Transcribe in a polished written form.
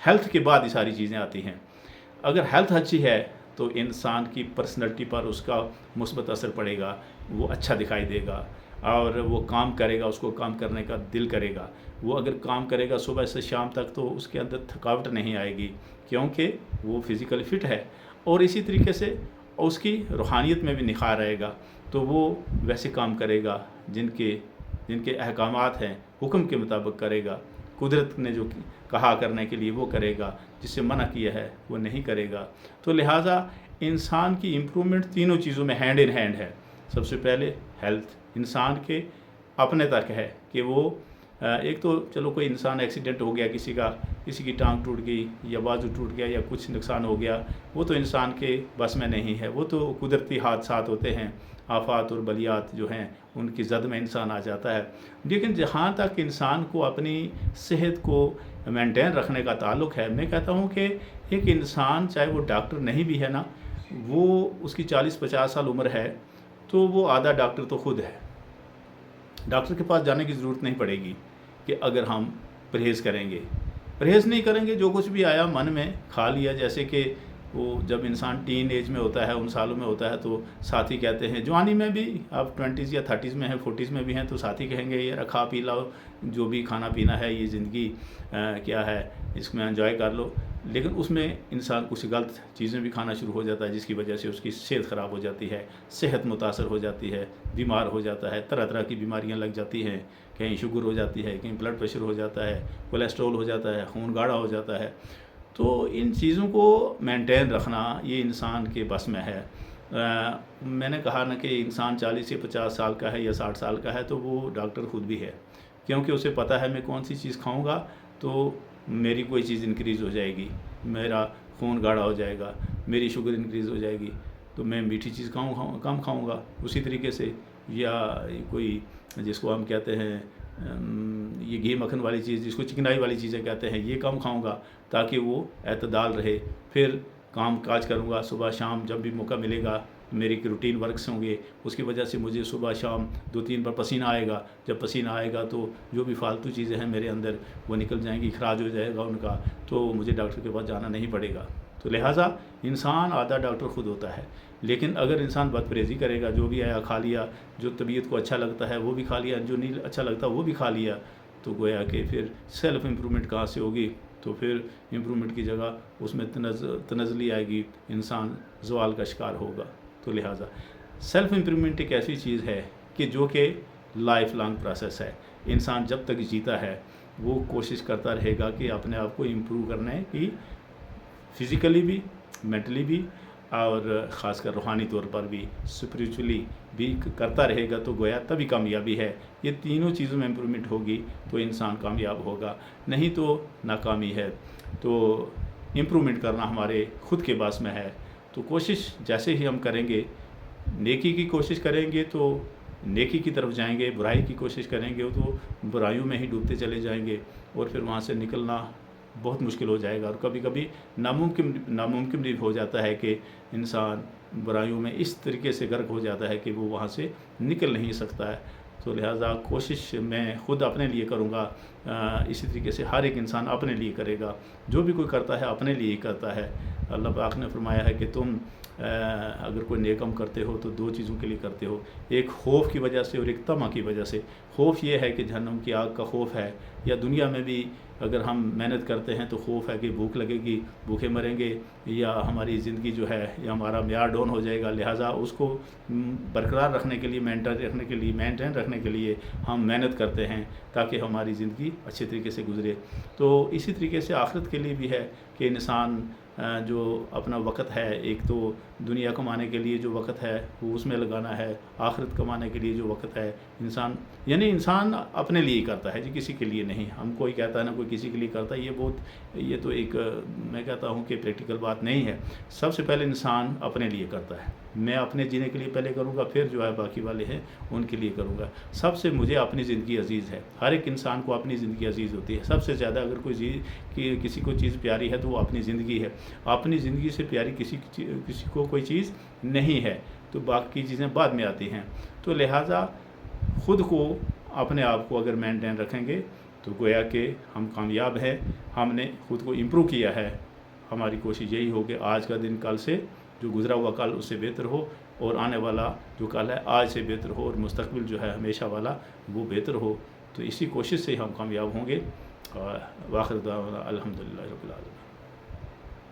Health کے بعد یہ ساری چیزیں آتی ہیں. اگر ہیلتھ اچھی ہے تو انسان کی پرسنالٹی پر اس کا مثبت اثر پڑے گا، وہ اچھا دکھائی دے گا اور وہ کام کرے گا، اس کو کام کرنے کا دل کرے گا. وہ اگر کام کرے گا صبح سے شام تک تو اس کے اندر تھکاوٹ نہیں آئے گی، کیونکہ وہ فزیکلی فٹ ہے. اور اسی طریقے سے اس کی روحانیت میں بھی نکھار رہے گا، تو وہ ویسے کام کرے گا جن کے احکامات ہیں، حکم کے مطابق کرے گا. قدرت نے جو کہا کرنے کے لیے وہ کرے گا، جس سے منع کیا ہے وہ نہیں کرے گا. تو لہٰذا انسان کی امپرومنٹ تینوں چیزوں میں ہینڈ ان ہینڈ ہے. سب سے پہلے ہیلتھ انسان کے اپنے تک ہے کہ وہ ایک تو چلو کوئی انسان ایکسیڈنٹ ہو گیا، کسی کی ٹانگ ٹوٹ گئی یا بازو ٹوٹ گیا یا کچھ نقصان ہو گیا، وہ تو انسان کے بس میں نہیں ہے، وہ تو قدرتی حادثات ہوتے ہیں، آفات اور بلیات جو ہیں ان کی زد میں انسان آ جاتا ہے. لیکن جہاں تک انسان کو اپنی صحت کو مینٹین رکھنے کا تعلق ہے، میں کہتا ہوں کہ ایک انسان چاہے وہ ڈاکٹر نہیں بھی ہے نا، وہ اس کی 40-50 سال عمر ہے تو وہ آدھا ڈاکٹر تو خود ہے. ڈاکٹر کے پاس جانے کی ضرورت نہیں پڑے گی کہ اگر ہم پرہیز کریں گے. پرہیز نہیں کریں گے، جو کچھ بھی آیا من میں کھا لیا. جیسے کہ وہ جب انسان ٹین ایج میں ہوتا ہے، ان سالوں میں ہوتا ہے، تو ساتھی کہتے ہیں، جوانی میں بھی آپ 20s یا 30s میں ہیں، 40s میں بھی ہیں، تو ساتھی کہیں گے یار کھا پی لاؤ، جو بھی کھانا پینا ہے، یہ زندگی کیا ہے، اس میں انجوائے کر لو. لیکن اس میں انسان کچھ غلط چیزیں بھی کھانا شروع ہو جاتا ہے، جس کی وجہ سے اس کی صحت خراب ہو جاتی ہے، صحت متاثر ہو جاتی ہے، بیمار ہو جاتا ہے، طرح طرح کی بیماریاں لگ جاتی ہیں. کہیں شوگر ہو جاتی ہے، کہیں بلڈ پریشر ہو جاتا ہے، کولیسٹرول ہو جاتا ہے، خون گاڑھا ہو جاتا ہے. تو ان چیزوں کو مینٹین رکھنا یہ انسان کے بس میں ہے. میں نے کہا نا کہ انسان 40 سے 50 سال کا ہے یا 60 سال کا ہے تو وہ ڈاکٹر خود بھی ہے، کیونکہ اسے پتہ ہے میں کون سی چیز کھاؤں گا تو میری کوئی چیز انکریز ہو جائے گی، میرا خون گاڑھا ہو جائے گا، میری شوگر انکریز ہو جائے گی، تو میں میٹھی چیز کم کھاؤں گا. اسی طریقے سے یا کوئی جس کو ہم کہتے ہیں یہ گھی مکھن والی چیز، جس کو چکنائی والی چیزیں کہتے ہیں، یہ کم کھاؤں گا تاکہ وہ اعتدال رہے. پھر کام کاج کروں گا صبح شام، جب بھی موقع ملے گا میری روٹین ورکس ہوں گے، اس کی وجہ سے مجھے صبح شام 2-3 بار پسینہ آئے گا. جب پسینہ آئے گا تو جو بھی فالتو چیزیں ہیں میرے اندر وہ نکل جائیں گی، اخراج ہو جائے گا ان کا، تو مجھے ڈاکٹر کے پاس جانا نہیں پڑے گا. تو لہٰذا انسان آدھا ڈاکٹر خود ہوتا ہے. لیکن اگر انسان بد پرہیزی کرے گا، جو بھی آیا کھا لیا، جو طبیعت کو اچھا لگتا ہے وہ بھی کھا لیا، جو نہیں اچھا لگتا وہ بھی کھا لیا، تو گویا کہ پھر سیلف امپرومنٹ کہاں سے ہوگی؟ تو پھر امپرومنٹ کی جگہ اس میں تنزلی آئے گی، انسان زوال کا شکار ہوگا. تو لہٰذا سیلف امپرومنٹ ایک ایسی چیز ہے کہ جو کہ لائف لانگ پروسیس ہے. انسان جب تک جیتا ہے وہ کوشش کرتا رہے گا کہ اپنے آپ کو امپروو کرنے کی، فزیکلی بھی، مینٹلی بھی، اور خاص کر روحانی طور پر بھی، اسپریچولی بھی کرتا رہے گا. تو گویا تبھی کامیابی ہے. یہ تینوں چیزوں میں امپرومنٹ ہوگی تو انسان کامیاب ہوگا، نہیں تو ناکامی ہے. تو امپرومنٹ کرنا ہمارے خود کے پاس میں ہے. تو کوشش جیسے ہی ہم کریں گے، نیکی کی کوشش کریں گے تو نیکی کی طرف جائیں گے، برائی کی کوشش کریں گے تو برائیوں میں ہی ڈوبتے چلے جائیں گے، اور پھر وہاں سے نکلنا بہت مشکل ہو جائے گا. اور کبھی کبھی ناممکن بھی ہو جاتا ہے کہ انسان برائیوں میں اس طریقے سے غرق ہو جاتا ہے کہ وہ وہاں سے نکل نہیں سکتا ہے. تو لہٰذا کوشش میں خود اپنے لیے کروں گا، اسی طریقے سے ہر ایک انسان اپنے لیے کرے گا. جو بھی کوئی کرتا ہے اپنے لیے ہی کرتا ہے. اللہ پاک نے فرمایا ہے کہ تم اگر کوئی نیک کام کرتے ہو تو 2 چیزوں کے لیے کرتے ہو، ایک خوف کی وجہ سے اور ایک طمع کی وجہ سے. خوف یہ ہے کہ جہنم کی آگ کا خوف ہے، یا دنیا میں بھی اگر ہم محنت کرتے ہیں تو خوف ہے کہ بھوک لگے گی، بھوکے مریں گے، یا ہماری زندگی جو ہے یا ہمارا معیار ڈاؤن ہو جائے گا. لہٰذا اس کو برقرار رکھنے کے لیے، مینٹین رکھنے کے لیے ہم محنت کرتے ہیں تاکہ ہماری زندگی اچھے طریقے سے گزرے. تو اسی طریقے سے آخرت کے لیے بھی ہے کہ انسان جو اپنا وقت ہے، ایک تو دنیا کمانے کے لیے جو وقت ہے وہ اس میں لگانا ہے، آخرت کمانے کے لیے جو وقت ہے انسان اپنے لیے کرتا ہے جی، کسی کے لیے نہیں. ہم کوئی کہتا ہے نا کوئی کسی کے لیے کرتا ہے، یہ تو ایک میں کہتا ہوں کہ پریکٹیکل بات نہیں ہے. سب سے پہلے انسان اپنے لیے کرتا ہے. میں اپنے جینے کے لیے پہلے کروں گا، پھر جو ہے باقی والے ہیں ان کے لیے کروں گا. سب سے مجھے اپنی زندگی عزیز ہے. ہر ایک انسان کو اپنی زندگی عزیز ہوتی ہے. سب سے زیادہ اگر کسی کو چیز پیاری ہے تو وہ اپنی زندگی ہے. اپنی زندگی سے پیاری کسی کو کوئی چیز نہیں ہے. تو باقی چیزیں بعد میں آتی ہیں. تو لہٰذا خود کو، اپنے آپ کو اگر مینٹین رکھیں گے تو گویا کہ ہم کامیاب ہیں، ہم نے خود کو امپروو کیا ہے۔ ہماری کوشش یہی ہو کہ آج کا دن کل سے، جو گزرا ہوا کل اس سے بہتر ہو، اور آنے والا جو کل ہے آج سے بہتر ہو، اور مستقبل جو ہے ہمیشہ والا وہ بہتر ہو۔ تو اسی کوشش سے ہم کامیاب ہوں گے۔ اور واخر دعوانا الحمدللہ رب العالمین۔